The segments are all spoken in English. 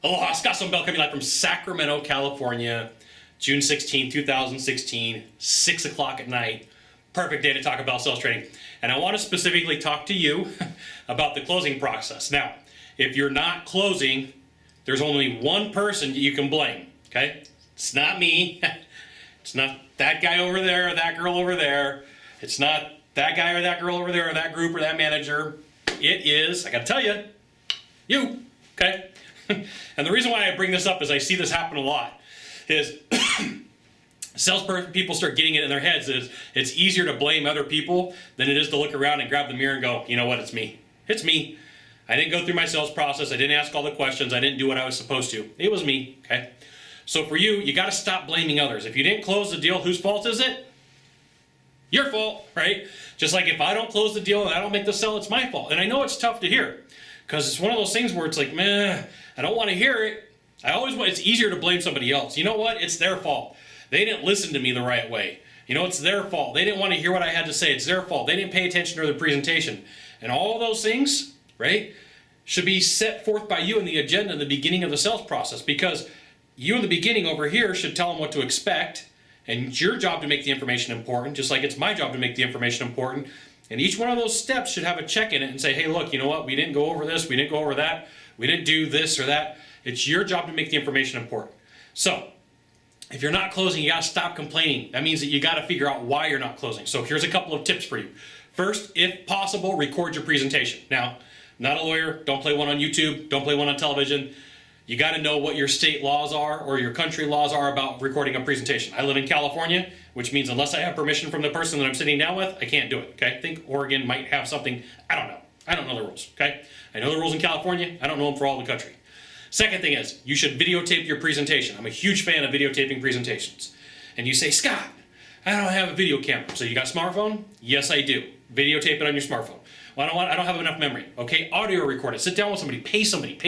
Aloha, Sylvan Bell coming live from Sacramento, California, June 16, 2016, 6 o'clock at night. Perfect day to talk about sales training. And I want to specifically talk to you about the closing process. Now, if you're not closing, there's only one person you can blame, okay? It's not me. It's not that guy over there or that girl over there. It's not that guy or that girl over there or that group or that manager. It is, I gotta tell you, okay? And the reason why I bring this up is I see this happen a lot, is salesperson people start getting it in their heads is it's easier to blame other people than it is to look around and grab the mirror and go, you know what, it's me. It's me. I didn't go through my sales process. I didn't ask all the questions. I didn't do what I was supposed to. It was me, okay? So for you, you got to stop blaming others. If you didn't close the deal, whose fault is it? Your fault, right? Just like if I don't close the deal and I don't make the sale, it's my fault. And I know it's tough to hear because it's one of those things where it's like, man, I don't want to hear it. It's easier to blame somebody else. You know what? It's their fault. They didn't listen to me the right way. You know, it's their fault. They didn't want to hear what I had to say. It's their fault. They didn't pay attention to the presentation. And all those things, right, should be set forth by you in the agenda in the beginning of the sales process, because you in the beginning over here should tell them what to expect, and it's your job to make the information important, just like it's my job to make the information important. And each one of those steps should have a check in it and say, hey, look, you know what? We didn't go over this. We didn't go over that. We didn't do this or that. It's your job to make the information important. So if you're not closing, you got to stop complaining. That means that you got to figure out why you're not closing. So here's a couple of tips for you. First, if possible, record your presentation. Now, not a lawyer. Don't play one on YouTube. Don't play one on television. You got to know what your state laws are or your country laws are about recording a presentation. I live in California, which means unless I have permission from the person that I'm sitting down with, I can't do it, okay? I think Oregon might have something. I don't know. I don't know the rules, okay? I know the rules in California. I don't know them for all the country. Second thing is, you should videotape your presentation. I'm a huge fan of videotaping presentations. And you say, Scott, I don't have a video camera. So you got a smartphone? Yes, I do. Videotape it on your smartphone. Well, I don't have enough memory. Okay, audio record it. Sit down with somebody, pay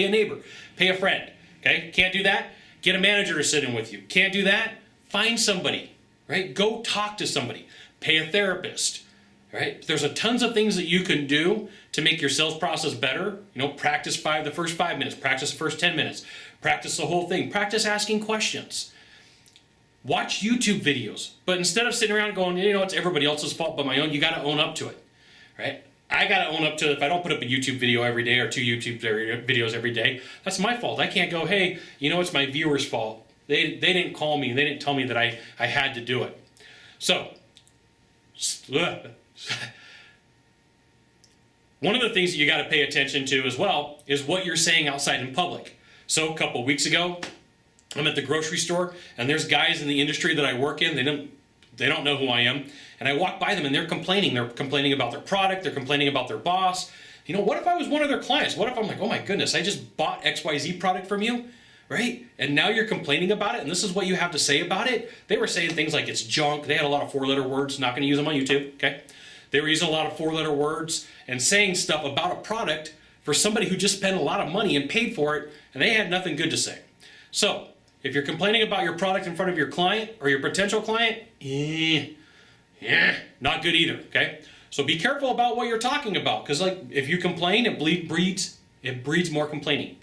a neighbor, pay a friend. Okay, can't do that? Get a manager to sit in with you. Can't do that? Find somebody, right? Go talk to somebody. Pay a therapist, right? There's a tons of things that you can do to make your sales process better. You know, practice the first 5 minutes, practice the first 10 minutes, practice the whole thing, practice asking questions. Watch YouTube videos, but instead of sitting around going, you know, it's everybody else's fault but my own, you got to own up to it, right? I got to own up to it. If I don't put up a YouTube video every day or 2 YouTube videos every day, that's my fault. I can't go, hey, you know, it's my viewers' fault. They didn't call me. They didn't tell me that I had to do it. So, one of the things that you got to pay attention to as well is what you're saying outside in public. So a couple weeks ago, I'm at the grocery store, and there's guys in the industry that I work in. They don't know who I am. And I walk by them and they're complaining. They're complaining about their product. They're complaining about their boss. You know, what if I was one of their clients? What if I'm like, oh my goodness, I just bought XYZ product from you, right? And now you're complaining about it and this is what you have to say about it? They were saying things like it's junk. They had a lot of 4-letter words. Not going to use them on YouTube, okay? They were using a lot of 4-letter words and saying stuff about a product for somebody who just spent a lot of money and paid for it, and they had nothing good to say. So if you're complaining about your product in front of your client or your potential client, not good either, okay? So be careful about what you're talking about, because like if you complain, it breeds more complaining.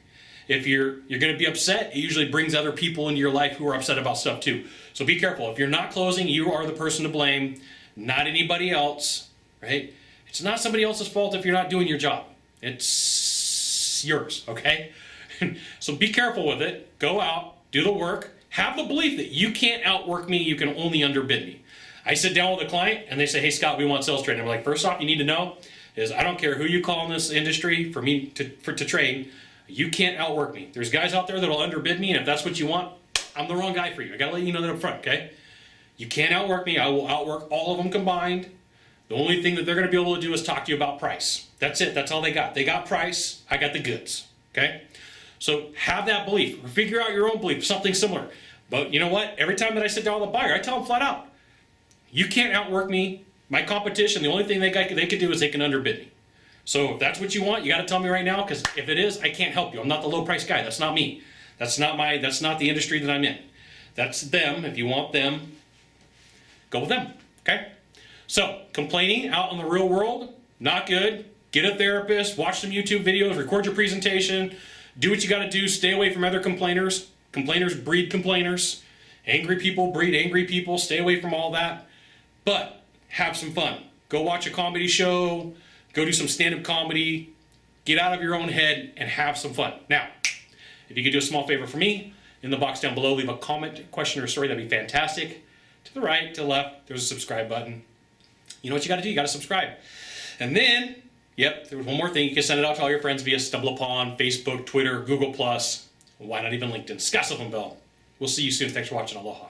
If you're going to be upset, it usually brings other people into your life who are upset about stuff too. So be careful. If you're not closing, you are the person to blame, not anybody else, right? It's not somebody else's fault if you're not doing your job. It's yours, okay? So be careful with it. Go out, do the work, have the belief that you can't outwork me, you can only underbid me. I sit down with a client and they say, hey Scott, we want sales training. I'm like, first off, you need to know is I don't care who you call in this industry for me to train, you can't outwork me. There's guys out there that'll underbid me, and if that's what you want, I'm the wrong guy for you. I gotta let you know that up front, okay? You can't outwork me. I will outwork all of them combined. The only thing that they're gonna be able to do is talk to you about price. That's it, that's all they got. They got price, I got the goods, okay? So have that belief, or figure out your own belief, something similar. But you know what? Every time that I sit down with a buyer, I tell them flat out, you can't outwork me. My competition, the only thing they can do is they can underbid me. So if that's what you want, you got to tell me right now, because if it is, I can't help you. I'm not the low price guy. That's not me. That's not the industry that I'm in. That's them. If you want them, go with them, okay? So complaining out in the real world, not good. Get a therapist, watch some YouTube videos, record your presentation, Do what you got to do. Stay away from other complainers. Complainers breed complainers. Angry people breed angry people. Stay away from all that. But have some fun. Go watch a comedy show. Go do some stand-up comedy. Get out of your own head and have some fun. Now, if you could do a small favor for me, in the box down below, leave a comment, question, or story. That'd be fantastic. To the right, to the left, there's a subscribe button. You know what you got to do? You got to subscribe. And then, yep, there was one more thing. You can send it out to all your friends via StumbleUpon, Facebook, Twitter, Google+. Why not even LinkedIn? Sylvan Bell. We'll see you soon. Thanks for watching. Aloha.